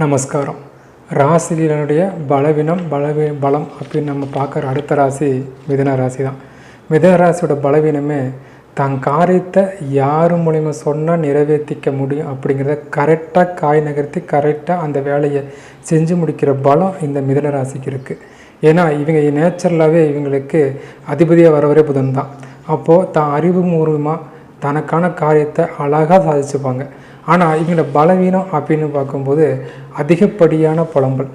நமஸ்காரம். ராசியினுடைய பலம் அப்படின்னு நம்ம பார்க்குற அடுத்த ராசி மிதுன ராசி தான். மிதுன ராசியோட பலவீனமே தன் காரியத்தை யார் மூலிமா சொன்னால் நிறைவேற்றிக்க முடியும் அப்படிங்கிறத கரெக்டாக காய் நகர்த்தி கரெக்டாக அந்த வேலையை செஞ்சு முடிக்கிற பலம் இந்த மிதுன ராசிக்கு இருக்குது. ஏன்னா இவங்க நேச்சுரலாகவே இவங்களுக்கு அதிபதியாக வரவரே புதன் தான். அப்போது தான் அறிவுபூர்வமாக தனக்கான காரியத்தை அழகாக சாதிச்சுப்பாங்க. ஆனால் இவங்களோட பலவீனம் அப்படின்னு பார்க்கும்போது அதிகப்படியான புலம்பல்.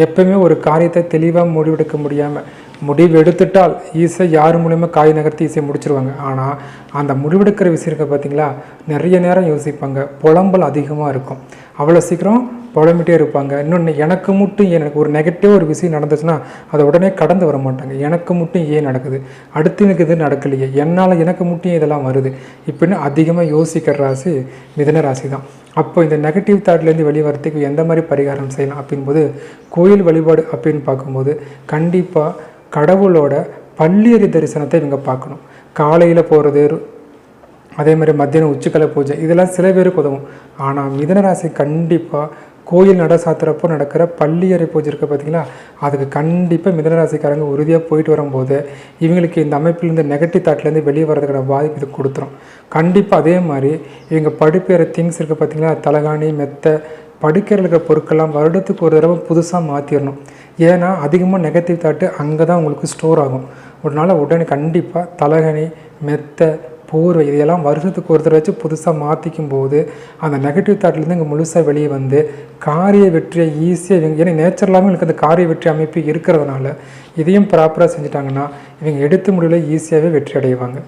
எப்பவுமே ஒரு காரியத்தை தெளிவாக முடிவெடுக்க முடியாமல் முடிவு எடுத்துட்டால் ஈஸியாக யார் மூலிமா காய் நகர்த்தி ஈஸியாக முடிச்சிருவாங்க. ஆனால் அந்த முடிவெடுக்கிற விஷயம் இருக்க பார்த்திங்களா, நிறைய நேரம் யோசிப்பாங்க. புலம்பல் அதிகமாக இருக்கும். அவ்வளோ சீக்கிரம் புலம்பிட்டே இருப்பாங்க. இன்னொன்று, எனக்கு மட்டும் எனக்கு ஒரு நெகட்டிவ் ஒரு விஷயம் நடந்துச்சுன்னா அதை உடனே கடந்து வர மாட்டாங்க. எனக்கு மட்டும் ஏன் நடக்குது, அடுத்து எனக்கு இது நடக்கலையே, என்னால் எனக்கு மட்டும் இதெல்லாம் வருது இப்படின்னு அதிகமாக யோசிக்கிற ராசி மிதுன ராசி தான். அப்போ இந்த நெகட்டிவ் தாட்லேருந்து வெளியே வரத்துக்கு எந்த மாதிரி பரிகாரம் செய்யலாம் அப்படின்போது, கோயில் வழிபாடு அப்படின்னு பார்க்கும்போது கண்டிப்பாக கடவுளோட பள்ளியறை தரிசனத்தை இவங்க பார்க்கணும். காலையில் போகிறது, அதே மாதிரி மத்தியானம் உச்சிக்கலை பூஜை, இதெல்லாம் சில பேருக்கு உதவும். ஆனால் மிதுன ராசி கண்டிப்பாக கோயில் நட சாத்துறப்போ நடக்கிற பள்ளியறை பூஜை இருக்க பார்த்திங்களா, அதுக்கு கண்டிப்பாக மிதுன ராசிக்காரங்க உறுதியாக போயிட்டு வரும்போது இவங்களுக்கு இந்த அமைப்பிலேருந்து நெகட்டிவ் தாட்லேருந்து வெளியே வரதுக்கான வாய்ப்பு இது கொடுத்துரும். கண்டிப்பாக அதே மாதிரி இவங்க படுக்கிற திங்ஸ் இருக்க பார்த்திங்களா, தலகாணி மெத்தை படுக்கையில் இருக்கிற பொருட்கள்லாம் வருடத்துக்கு ஒரு தடவை புதுசாக மாற்றிடணும். ஏன்னா அதிகமாக நெகட்டிவ் தாட்டு அங்கே தான் உங்களுக்கு ஸ்டோர் ஆகும். அதனால் உடனே கண்டிப்பாக தலகாணி மெத்தை போர்வை இதையெல்லாம் வருஷத்துக்கு ஒரு தடவை வச்சு புதுசாக மாற்றிக்கும் போது அந்த நெகட்டிவ் தாட்லேருந்து இங்கே முழுசாக வெளியே வந்து காரிய வெற்றியை ஈஸியாக இவங்க, ஏன்னா நேச்சுரலாகவே உங்களுக்கு அந்த காரிய வெற்றி அமைப்பு இருக்கிறதுனால இதையும் ப்ராப்பராக செஞ்சுட்டாங்கன்னா இவங்க எடுத்த முடிவில் ஈஸியாகவே வெற்றி அடைவாங்க.